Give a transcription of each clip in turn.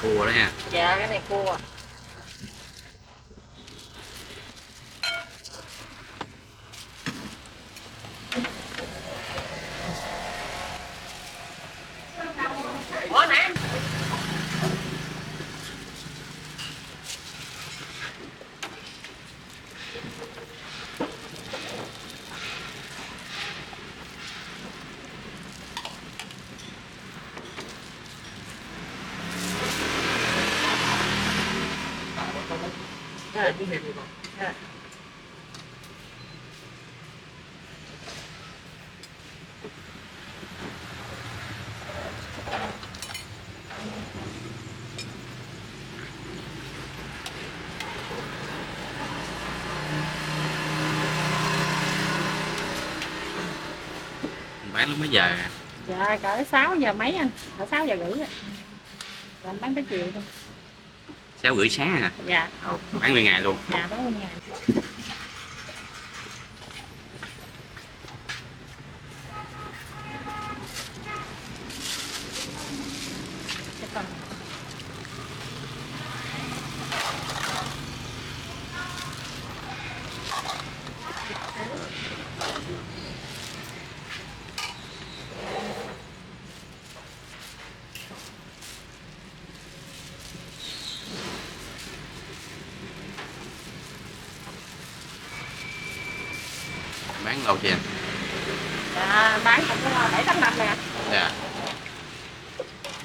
Cua đó nha. Dạ cái này cua. Ủa nè. Dạ. Mình bán lúc mấy giờ? Dạ cỡ 6 giờ mấy anh, cỡ 6 giờ rưỡi rồi. Dạ, anh bán tới chiều thôi. 6 rưỡi sáng à? Dạ. Ồ, bán nguyên ngày luôn. Dạ bán nguyên ngày. Dạ, còn Bán lâu chưa? dạ bán cũng có 7-8 năm nè. Dạ.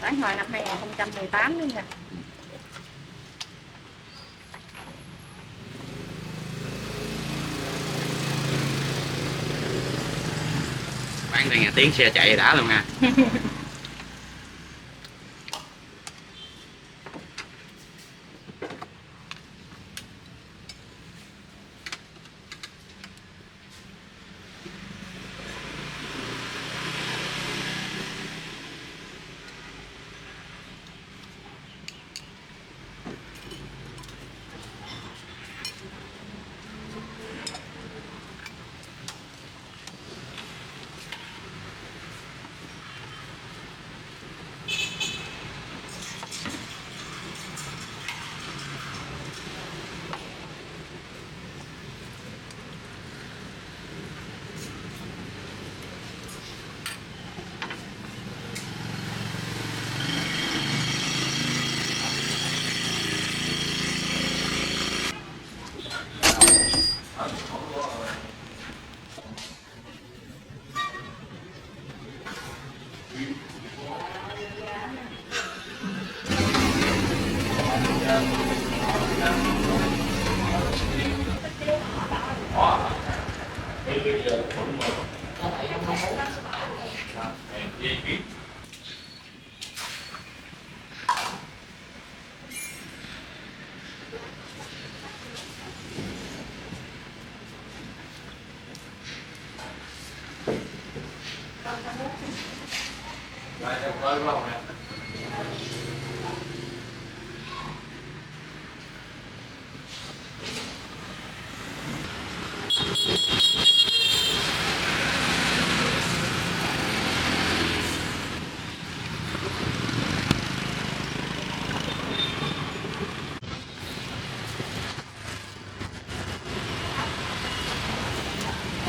Bán hồi năm 2018 nữa nha. Bán đây nghe tiếng xe chạy đã luôn nha.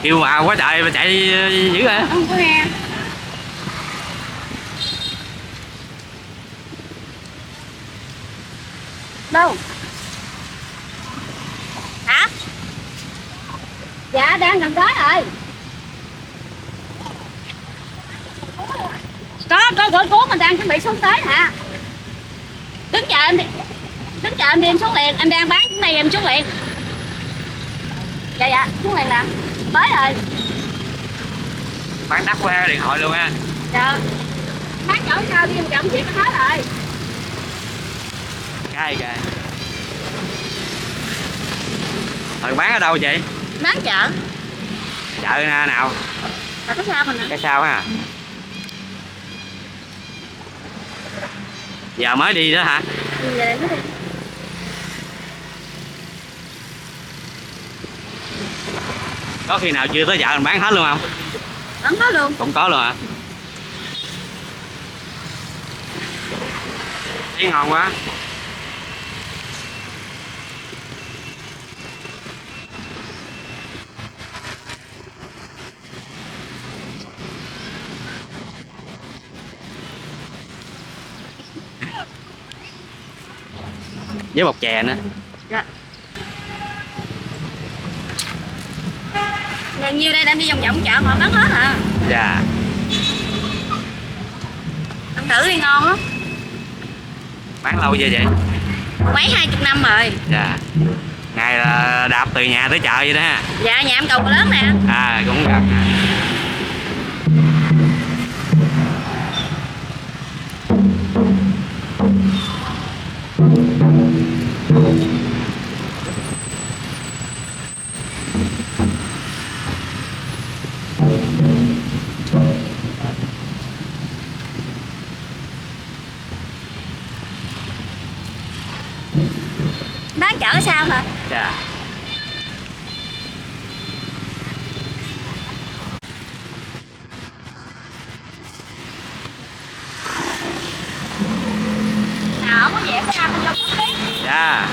Kêu mà quá trời mà chạy dữ hả? Không có nghe. Đâu? Hả? Dạ đang gần tới rồi. Có gửi cuốn mình đang chuẩn bị xuống tới hả? Đứng chờ em đi. Đứng chờ em đi em xuống liền, em đang bán cái này em xuống liền. Dạ dạ, xuống liền nè. Tới rồi. Bán đắt quá điện thoại luôn á. Dạ. Bán chỗ sao đi em chậm chuyện hết rồi. Cay kìa. Rồi bán ở đâu chị? Bán chợ. Chợ nào? Là cái sao mình nè. Cái sao á? Giờ mới đi đó hả? Về nó đi. Có khi nào chưa tới chợ mình bán hết luôn không? Vẫn có luôn. Cũng có luôn hả? Thấy ngon quá. Với bột chè nữa. Dạ. Gần nhiêu đây đem đi vòng vòng chợ họ bán hết à. Dạ. Ăn thử đi ngon lắm. Bán lâu chưa vậy? Mấy 20 năm rồi. Dạ. Ngày là đạp từ nhà tới chợ vậy đó ha. Dạ nhà em cầu Bà Lớn nè. À cũng gần. Bán chợ sao hả? Dạ. Nào có vẻ cái ăn vô có biết. Dạ.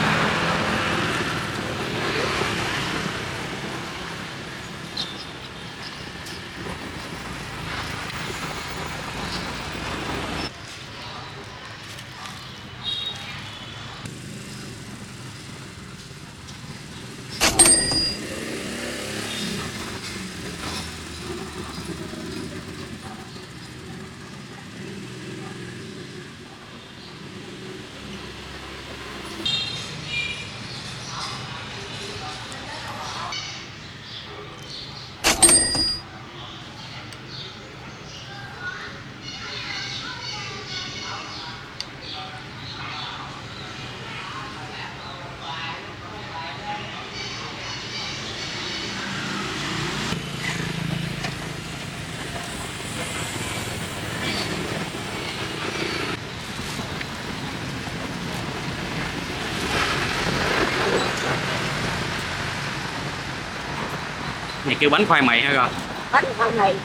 Này kêu bánh khoai mì hả con? Bánh khoai mì.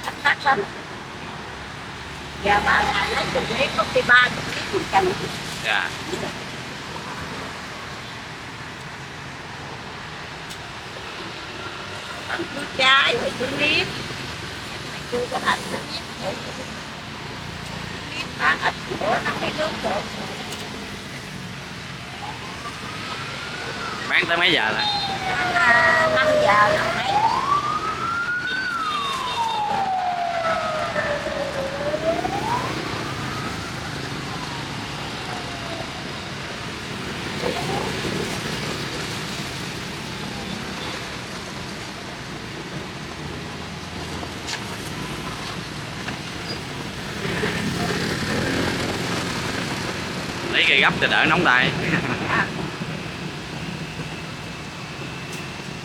Bánh khác lắm. Giờ bà là lấy chừng miếng có khi 3 miếng chừng. Dạ. Bánh chuối trái thì chuối nếp. Chưa có hành chuối nếp. Nếp bán ít bữa nó cái nước được. Bán tới mấy giờ rồi? 5 giờ là mấy. Lấy cây gấp cho đỡ nóng tay.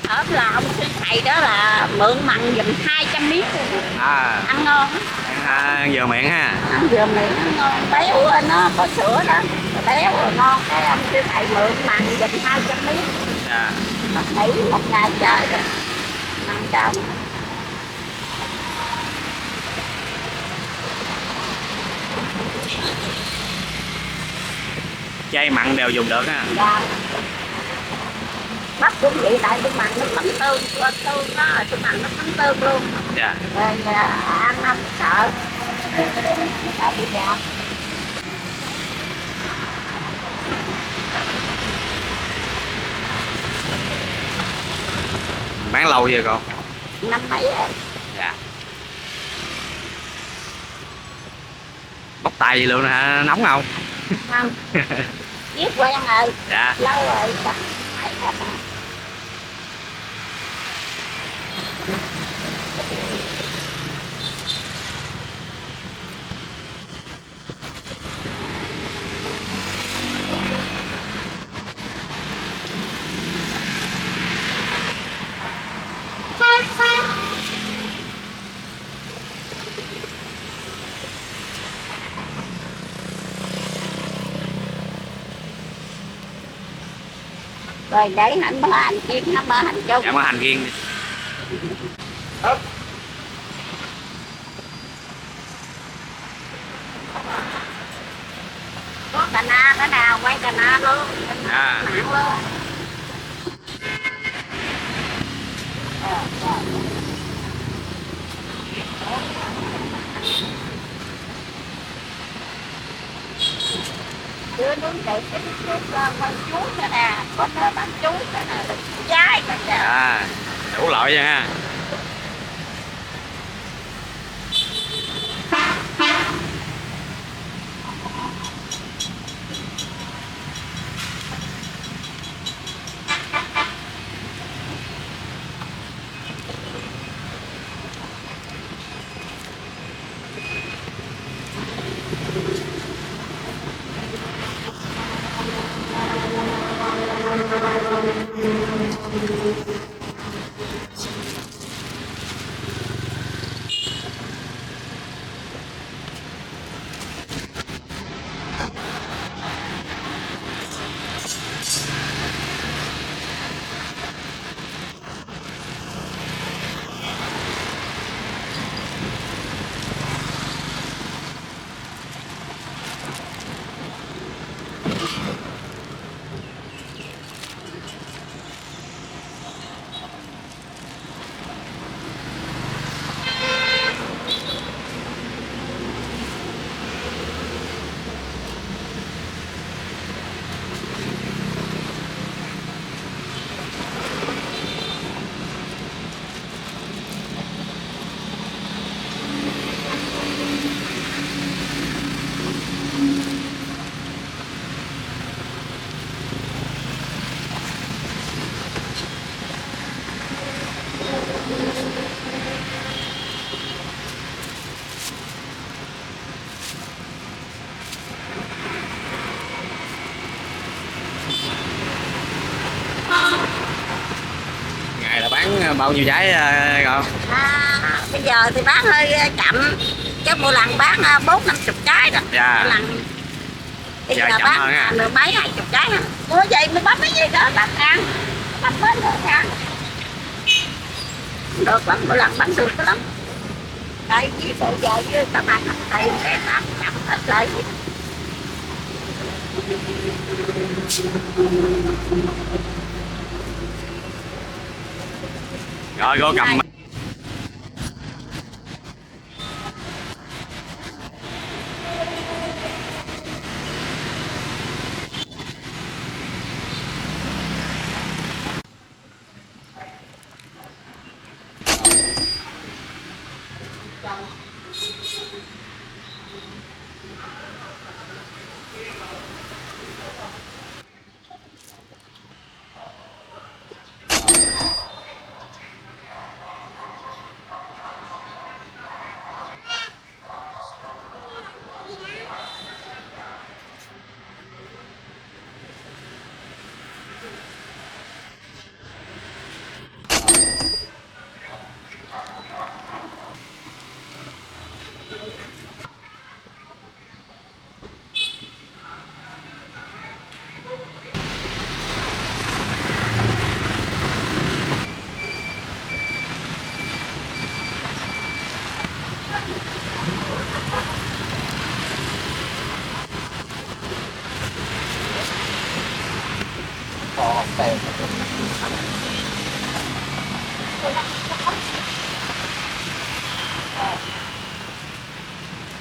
Ở là ông sư thầy đó là mượn mặn giùm 200 miếng luôn. À. Ăn ngon Ăn vừa miệng ha. ăn vừa miệng ăn ngon, béo nó có sữa đó, béo rồi ngon. Cái ông sư thầy mượn mặn giùm 200 miếng. Dạ. Bác nghỉ một ngày trời rồi ăn trong. Chay mặn đều dùng được ha. Dạ. Bắp cũng vậy, tại tôi mặn nó thấm tương, tương đó, tôi mặn nó thấm tương luôn. Dạ. Rồi ăn không sợ. Sợ bị nhạt. Bán lâu chưa con? Năm mấy rồi. Dạ. Bóc tay gì luôn hả? Nóng không? Không. Biết quen rồi. Dạ. Lâu rồi. Phải rồi. Rồi để anh bơ hành chiên, nó bơ hành chung. Dạ, món hành riêng đi. Có Thế nào quay cà na luôn. À. Mạng luôn. Đưa nướng chạy cái chút quay chuối cái nè, có nó bán chuối cái nè, trái cái nè. À, đủ loại nha ha. Ngày là bán bao nhiêu trái rồi? Bây giờ thì bán hơi chậm, chứ một lần bán 40-50 trái rồi. Dạ. Một lần bây Dạ, giờ chậm bán hơn ha. mười mấy 20 trái à. Mua vậy mình bấm cái gì đó bán ăn, bấm hết rồi ăn. Được lắm, một lần bán được lắm. Đây với bộ giờ với các bạn thầy sẽ làm chậm hết lại. Rồi cô cầm.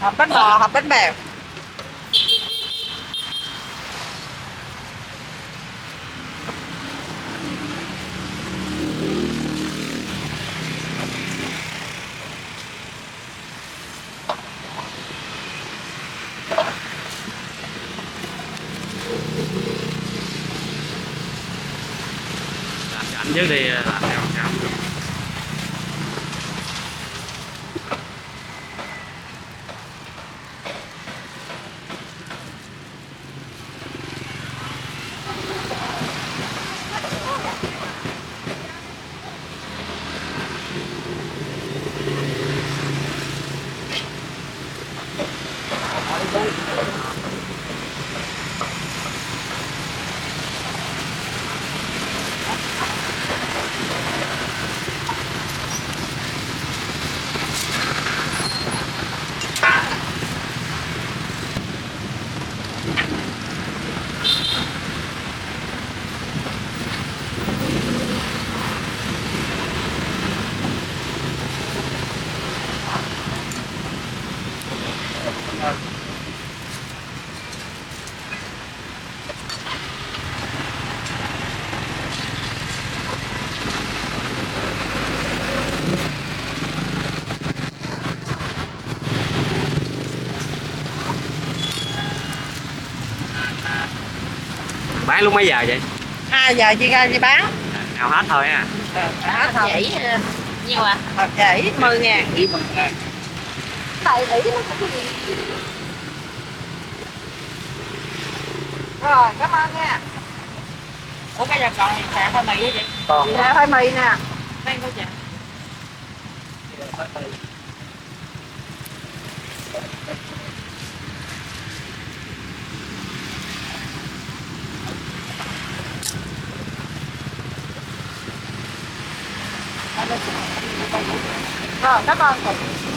Hộp bánh bò, hộp bánh bèo. Làm cho ảnh trước đi, làm theo sao. Bán lúc mấy giờ vậy? 2 giờ chị ra đi bán. Nào hết thôi ha. Hết thôi. Chỉ nhiều à? Hộp chỉ 10.000. Tại nghĩ nó cũng gì. Rồi, cảm ơn nha. Ủa bây giờ còn xả khoai mì với chị? Chị ra khoai mì nè. Đang có chị. Rồi, cảm ơn chị.